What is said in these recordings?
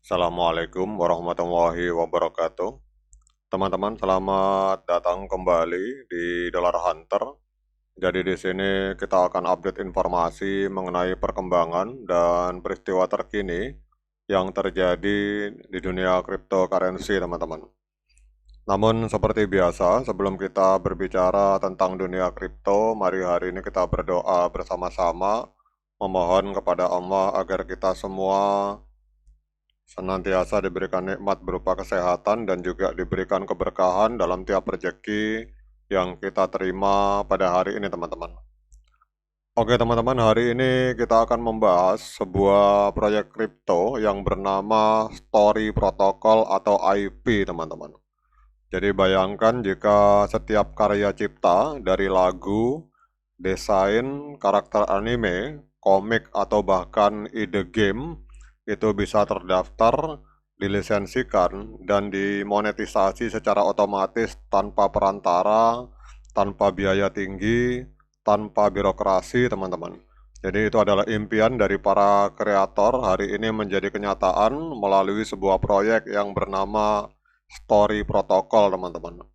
Assalamualaikum warahmatullahi wabarakatuh. Teman-teman, selamat datang kembali di Dollar Hunter. Jadi di sini kita akan update informasi mengenai perkembangan dan peristiwa terkini yang terjadi di dunia cryptocurrency, teman-teman. Namun seperti biasa, sebelum kita berbicara tentang dunia kripto, mari hari ini kita berdoa bersama-sama, memohon kepada Allah agar kita semua senantiasa diberikan nikmat berupa kesehatan dan juga diberikan keberkahan dalam tiap rezeki yang kita terima pada hari ini, teman-teman. Oke, teman-teman, hari ini kita akan membahas sebuah proyek kripto yang bernama Story Protocol atau IP, teman-teman. Jadi bayangkan jika setiap karya cipta dari lagu, desain, karakter anime, komik, atau bahkan ide game itu bisa terdaftar, dilisensikan, dan dimonetisasi secara otomatis tanpa perantara, tanpa biaya tinggi, tanpa birokrasi, teman-teman. Jadi itu adalah impian dari para kreator hari ini menjadi kenyataan melalui sebuah proyek yang bernama Story Protocol, teman-teman.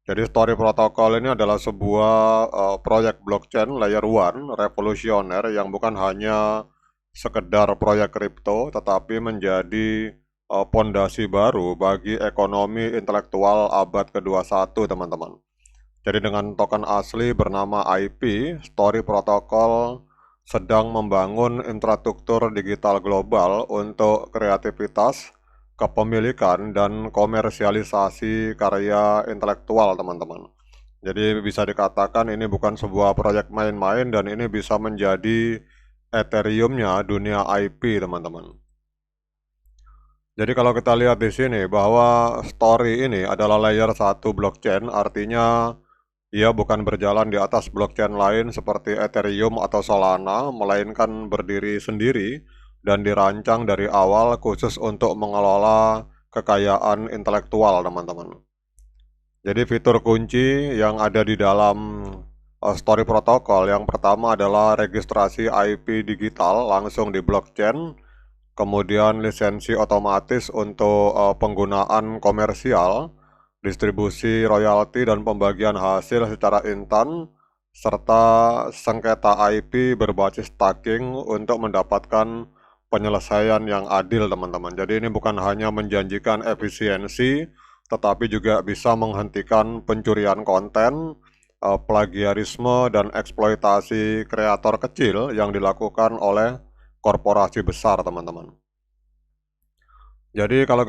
Jadi Story Protocol ini adalah sebuah proyek blockchain layer 1 revolusioner yang bukan hanya sekedar proyek kripto, tetapi menjadi pondasi baru bagi ekonomi intelektual abad ke-21, teman-teman. Jadi dengan token asli bernama IP, Story Protocol sedang membangun infrastruktur digital global untuk kreativitas, kepemilikan, dan komersialisasi karya intelektual, teman-teman. Jadi bisa dikatakan ini bukan sebuah proyek main-main dan ini bisa menjadi Ethereum-nya dunia IP, teman-teman. Jadi kalau kita lihat di sini bahwa Story ini adalah layer 1 blockchain, artinya ia bukan berjalan di atas blockchain lain seperti Ethereum atau Solana, melainkan berdiri sendiri dan dirancang dari awal khusus untuk mengelola kekayaan intelektual, teman-teman. Jadi fitur kunci yang ada di dalam Story Protocol yang pertama adalah registrasi IP digital langsung di blockchain, kemudian lisensi otomatis untuk penggunaan komersial, distribusi royalti dan pembagian hasil secara instan, serta sengketa IP berbasis stacking untuk mendapatkan penyelesaian yang adil, teman-teman. Jadi ini bukan hanya menjanjikan efisiensi, tetapi juga bisa menghentikan pencurian konten, plagiarisme, dan eksploitasi kreator kecil yang dilakukan oleh korporasi besar, teman-teman. Jadi kalau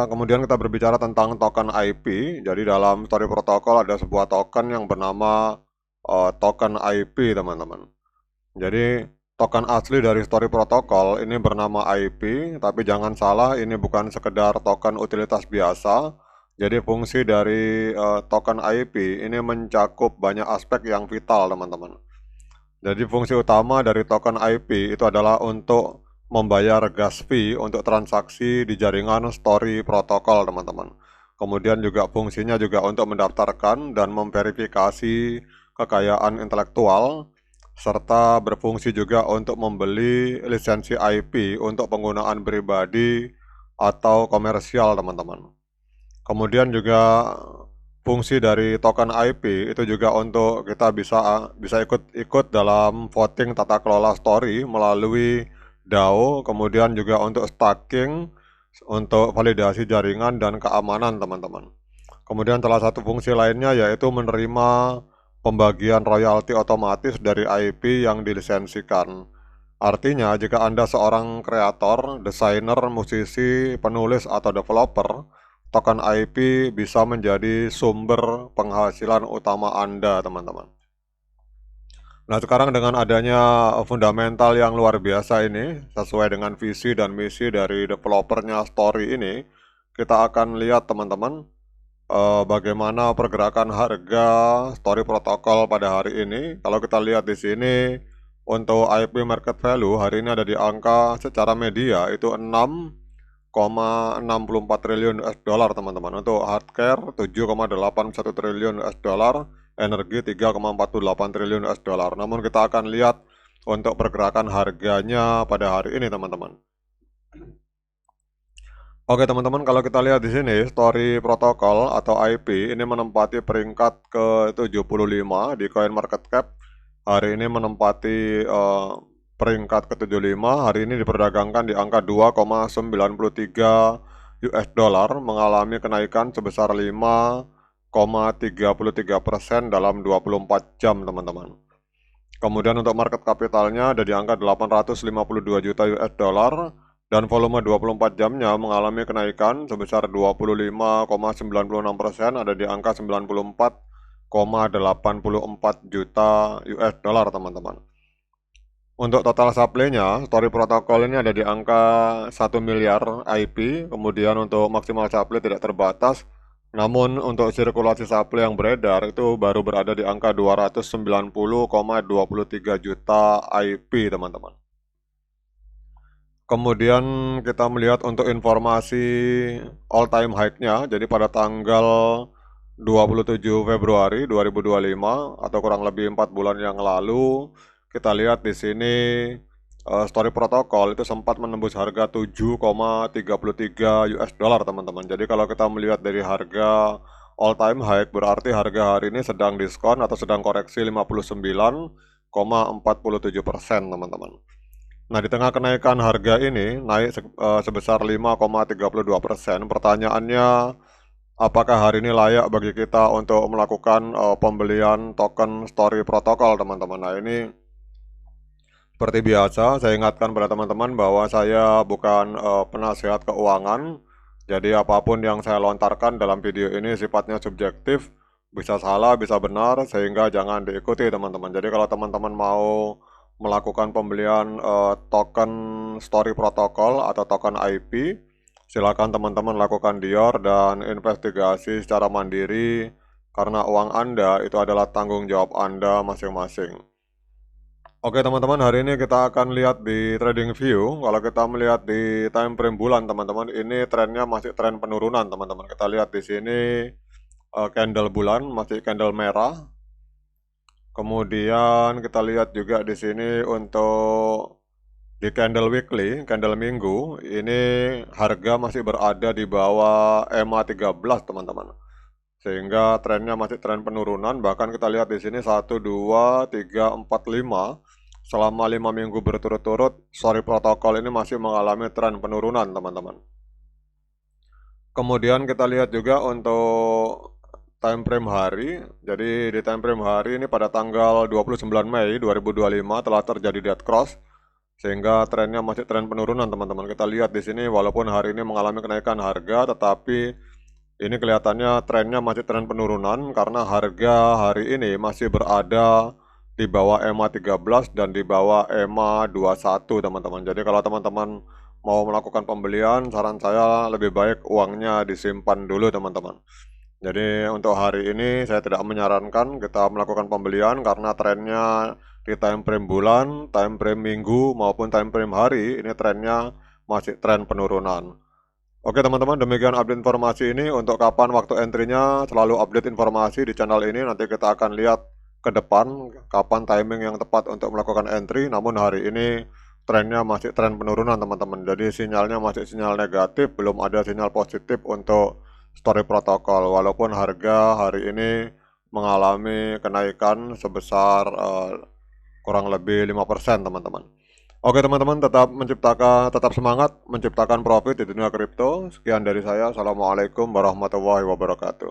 kemudian kita berbicara tentang token IP, jadi dalam Story Protocol ada sebuah token yang bernama token IP, teman-teman. Jadi token asli dari Story Protocol ini bernama IP, tapi jangan salah, ini bukan sekedar token utilitas biasa. Jadi fungsi dari token IP ini mencakup banyak aspek yang vital, teman-teman. Jadi fungsi utama dari token IP itu adalah untuk membayar gas fee untuk transaksi di jaringan Story Protocol, teman-teman. Kemudian juga fungsinya juga untuk mendaftarkan dan memverifikasi kekayaan intelektual, serta berfungsi juga untuk membeli lisensi IP untuk penggunaan pribadi atau komersial, teman-teman. Kemudian juga fungsi dari token IP itu juga untuk kita bisa ikut dalam voting tata kelola Story melalui DAO, kemudian juga untuk stacking, untuk validasi jaringan dan keamanan, teman-teman. Kemudian salah satu fungsi lainnya yaitu menerima pembagian royalti otomatis dari IP yang dilisensikan. Artinya, jika Anda seorang kreator, desainer, musisi, penulis, atau developer, token IP bisa menjadi sumber penghasilan utama Anda, teman-teman. Nah, sekarang dengan adanya fundamental yang luar biasa ini, sesuai dengan visi dan misi dari developernya Story ini, kita akan lihat, teman-teman, bagaimana pergerakan harga Story Protocol pada hari ini. Kalau kita lihat di sini, untuk IP market value hari ini ada di angka secara media itu 6,64 triliun US dollar, teman-teman. Untuk hardcare 7,81 triliun US dollar, energi 3,48 triliun US dollar. Namun kita akan lihat untuk pergerakan harganya pada hari ini, teman-teman. Oke teman-teman, kalau kita lihat di sini Story Protocol atau IP ini menempati peringkat ke-75 di CoinMarketCap. Hari ini menempati peringkat ke-75. Hari ini diperdagangkan di angka 2,93 US dollar, mengalami kenaikan sebesar 5,33% dalam 24 jam teman-teman. Kemudian untuk market kapitalnya ada di angka 852 juta US dollar dan volume 24 jamnya mengalami kenaikan sebesar 25,96%, ada di angka 94,84 juta US dollar teman-teman. Untuk total supply-nya, Story Protocol ini ada di angka 1 miliar IP, kemudian untuk maksimal supply tidak terbatas, namun untuk sirkulasi supply yang beredar itu baru berada di angka 290,23 juta IP teman-teman. Kemudian kita melihat untuk informasi all time high-nya, jadi pada tanggal 27 Februari 2025 atau kurang lebih 4 bulan yang lalu, kita lihat di sini Story Protocol itu sempat menembus harga 7,33 US dollar teman-teman. Jadi kalau kita melihat dari harga all time high, berarti harga hari ini sedang diskon atau sedang koreksi 59,47% teman-teman. Nah, di tengah kenaikan harga ini naik sebesar 5,32%. Pertanyaannya, apakah hari ini layak bagi kita untuk melakukan pembelian token Story Protocol teman-teman? Nah, ini seperti biasa, saya ingatkan pada teman-teman bahwa saya bukan penasihat keuangan. Jadi apapun yang saya lontarkan dalam video ini sifatnya subjektif, bisa salah, bisa benar, sehingga jangan diikuti teman-teman. Jadi kalau teman-teman mau melakukan pembelian token Story Protocol atau token IP, silakan teman-teman lakukan dior dan investigasi secara mandiri, karena uang Anda itu adalah tanggung jawab Anda masing-masing. Oke teman-teman, hari ini kita akan lihat di trading view. Kalau kita melihat di time frame bulan teman-teman, ini trennya masih tren penurunan teman-teman. Kita lihat di sini candle bulan masih candle merah. Kemudian kita lihat juga di sini untuk di candle weekly, candle minggu, ini harga masih berada di bawah EMA 13 teman-teman. Sehingga trennya masih tren penurunan, bahkan kita lihat di sini 1 2 3 4 5 selama 5 minggu berturut-turut Story Protocol ini masih mengalami tren penurunan teman-teman. Kemudian kita lihat juga untuk time frame hari. Jadi di time frame hari ini pada tanggal 29 Mei 2025 telah terjadi dead cross, sehingga trennya masih tren penurunan teman-teman. Kita lihat di sini walaupun hari ini mengalami kenaikan harga, tetapi ini kelihatannya trennya masih tren penurunan karena harga hari ini masih berada di bawah EMA 13 dan di bawah EMA 21 teman-teman. Jadi kalau teman-teman mau melakukan pembelian, saran saya lebih baik uangnya disimpan dulu teman-teman. Jadi untuk hari ini saya tidak menyarankan kita melakukan pembelian karena trennya di time frame bulan, time frame minggu maupun time frame hari ini trennya masih tren penurunan. Oke teman-teman, demikian update informasi ini. Untuk kapan waktu entry-nya, selalu update informasi di channel ini. Nanti kita akan lihat ke depan kapan timing yang tepat untuk melakukan entry. Namun hari ini trennya masih tren penurunan teman-teman. Jadi sinyalnya masih sinyal negatif, belum ada sinyal positif untuk Story Protocol. Walaupun harga hari ini mengalami kenaikan sebesar kurang lebih 5% teman-teman. Oke teman-teman, tetap semangat menciptakan profit di dunia kripto. Sekian dari saya. Assalamualaikum warahmatullahi wabarakatuh.